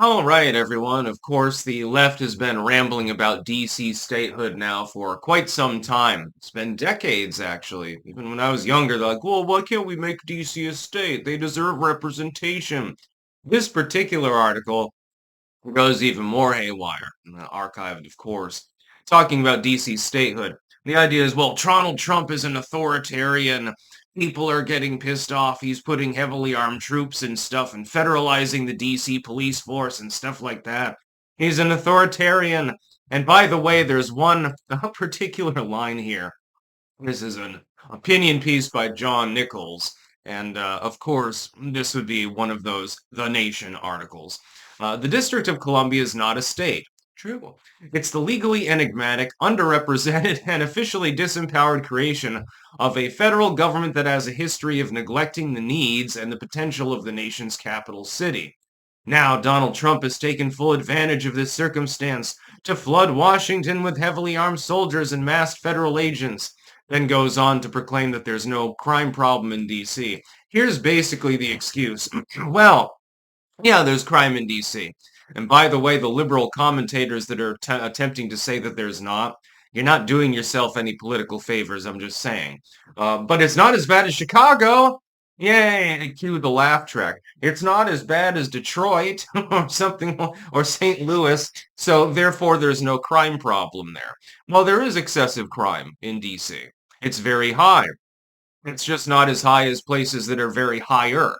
All right, everyone. Of course, the left has been rambling about DC statehood now for quite some time. It's been decades, actually. Even when I was younger, they're like, well, why can't we make DC a state? They deserve representation. This particular article goes even more haywire, archived, of course, talking about DC statehood. The idea is, well, Donald Trump is an authoritarian. People are getting pissed off. He's putting heavily armed troops and stuff and federalizing the DC police force and stuff like that. He's an authoritarian. And by the way, there's one particular line here. This is an opinion piece by John Nichols. And of course, this would be one of those The Nation articles. The District of Columbia is not a state. True. It's the legally enigmatic, underrepresented, and officially disempowered creation of a federal government that has a history of neglecting the needs and the potential of the nation's capital city. Now, Donald Trump has taken full advantage of this circumstance to flood Washington with heavily armed soldiers and masked federal agents, then goes on to proclaim that there's no crime problem in DC. Here's basically the excuse. Well, yeah, there's crime in DC. And by the way, the liberal commentators that are attempting to say that there's not, you're not doing yourself any political favors, I'm just saying. But it's not as bad as Chicago. Yay, cue the laugh track. It's not as bad as Detroit or something, or St. Louis, so therefore there's no crime problem there. Well, there is excessive crime in DC. It's very high. It's just not as high as places that are very higher.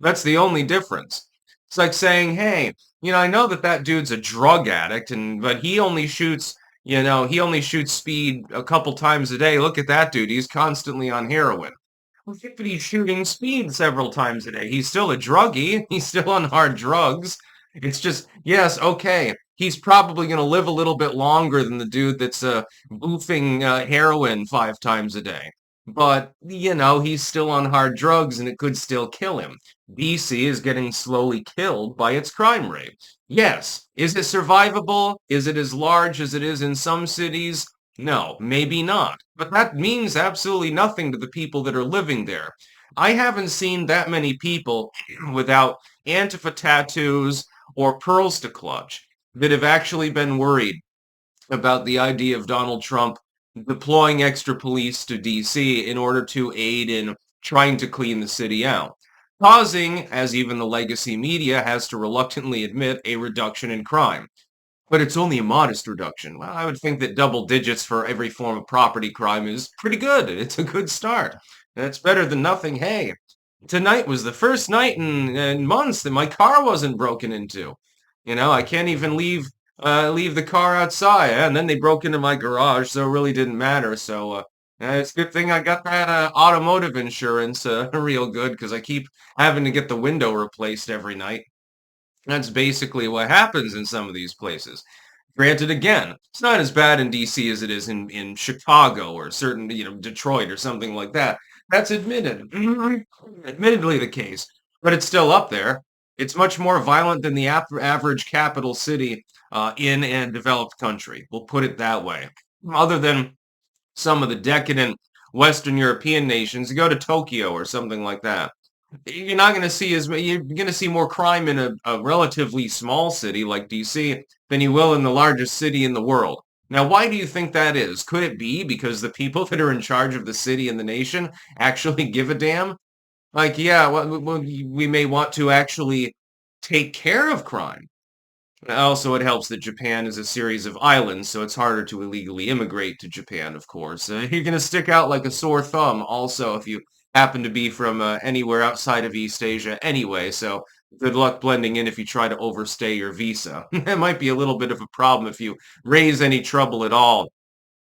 That's the only difference. It's like saying, hey, I know that that dude's a drug addict, but he only shoots speed a couple times a day. Look at that dude. He's constantly on heroin. Well, but he's shooting speed several times a day. He's still a druggie. He's still on hard drugs. It's just, yes, okay. He's probably going to live a little bit longer than the dude that's boofing heroin 5 times a day. But, he's still on hard drugs and it could still kill him. BC is getting slowly killed by its crime rate. Yes. Is it survivable? Is it as large as it is in some cities? No, maybe not. But that means absolutely nothing to the people that are living there. I haven't seen that many people without Antifa tattoos or pearls to clutch that have actually been worried about the idea of Donald Trump deploying extra police to DC in order to aid in trying to clean the city out, causing, as even the legacy media has to reluctantly admit, a reduction in crime. But it's only a modest reduction. Well, I would think that double digits for every form of property crime is pretty good. It's a good start. That's better than nothing. Hey, tonight was the first night in months that my car wasn't broken into. I can't even leave the car outside. And then they broke into my garage, so it really didn't matter. So it's a good thing I got that automotive insurance real good because I keep having to get the window replaced every night. That's basically what happens in some of these places. Granted, again, it's not as bad in DC as it is in Chicago or certain, Detroit or something like that. That's admittedly the case, but it's still up there. It's much more violent than the average capital city in a developed country. We'll put it that way. Other than some of the decadent Western European nations, go to Tokyo or something like that. You're not going to see you're going to see more crime in a relatively small city like DC than you will in the largest city in the world. Now, why do you think that is? Could it be because the people that are in charge of the city and the nation actually give a damn? Like, yeah, well, we may want to actually take care of crime. Also, it helps that Japan is a series of islands, so it's harder to illegally immigrate to Japan, of course. You're going to stick out like a sore thumb, also, if you happen to be from anywhere outside of East Asia anyway, so good luck blending in if you try to overstay your visa. That might be a little bit of a problem if you raise any trouble at all.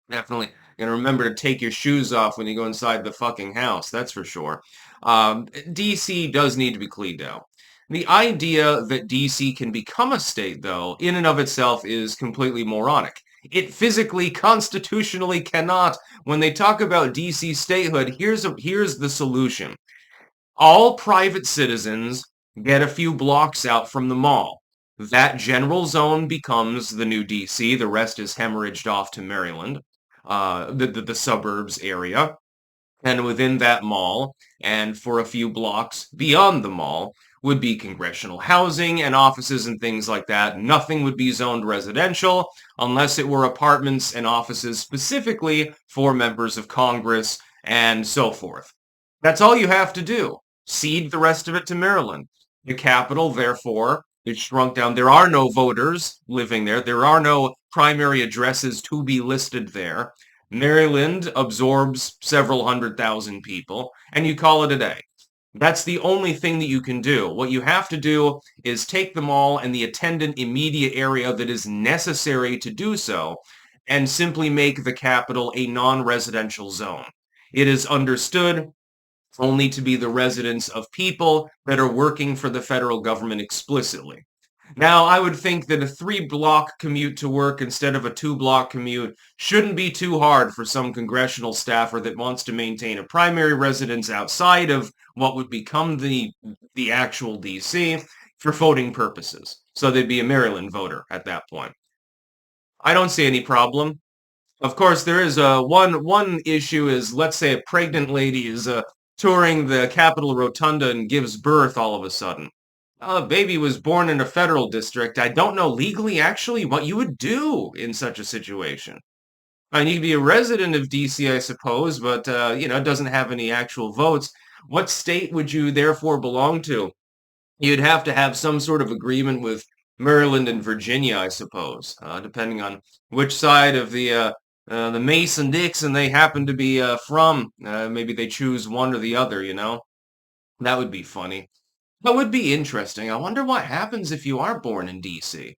Definitely going to remember to take your shoes off when you go inside the fucking house, that's for sure. DC does need to be cleaned out. The idea that DC can become a state, though, in and of itself is completely moronic. It physically, constitutionally cannot. When they talk about DC statehood, here's the solution. All private citizens get a few blocks out from the mall. That general zone becomes the new DC. The rest is hemorrhaged off to Maryland, the suburbs area. And within that mall, and for a few blocks beyond the mall, would be congressional housing and offices and things like that. Nothing would be zoned residential unless it were apartments and offices specifically for members of Congress and so forth. That's all you have to do. Cede the rest of it to Maryland. The capital, therefore, is shrunk down. There are no voters living there. There are no primary addresses to be listed there. Maryland absorbs several 100,000 people, and you call it a day. That's the only thing that you can do. What you have to do is take them all and the attendant immediate area that is necessary to do so, and simply make the capital a non-residential zone. It is understood only to be the residence of people that are working for the federal government explicitly. Now, I would think that a 3-block commute to work instead of a 2-block commute shouldn't be too hard for some congressional staffer that wants to maintain a primary residence outside of what would become the actual DC for voting purposes. So they'd be a Maryland voter at that point. I don't see any problem. Of course, there is one issue is, let's say a pregnant lady is touring the Capitol Rotunda and gives birth all of a sudden. A baby was born in a federal district. I don't know legally actually what you would do in such a situation. I mean, you could be a resident of DC, I suppose, but it doesn't have any actual votes. What state would you therefore belong to? You'd have to have some sort of agreement with Maryland and Virginia, I suppose, depending on which side of the Mason-Dixon they happen to be from. Maybe they choose one or the other, you know? That would be funny. That would be interesting. I wonder what happens if you are born in DC.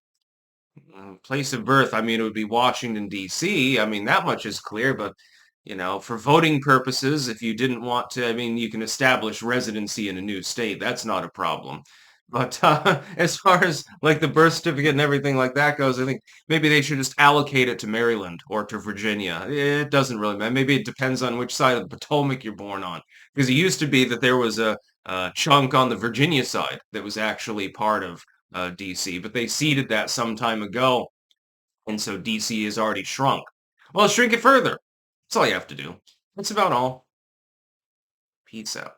Place of birth, I mean, it would be Washington, D.C. I mean, that much is clear, but, for voting purposes, if you didn't want to, I mean, you can establish residency in a new state. That's not a problem. But as far as like the birth certificate and everything like that goes, I think maybe they should just allocate it to Maryland or to Virginia. It doesn't really matter. Maybe it depends on which side of the Potomac you're born on. Because it used to be that there was a chunk on the Virginia side that was actually part of DC, but they ceded that some time ago, and so DC is already shrunk. Well, shrink it further. That's all you have to do. That's about all. Peace out.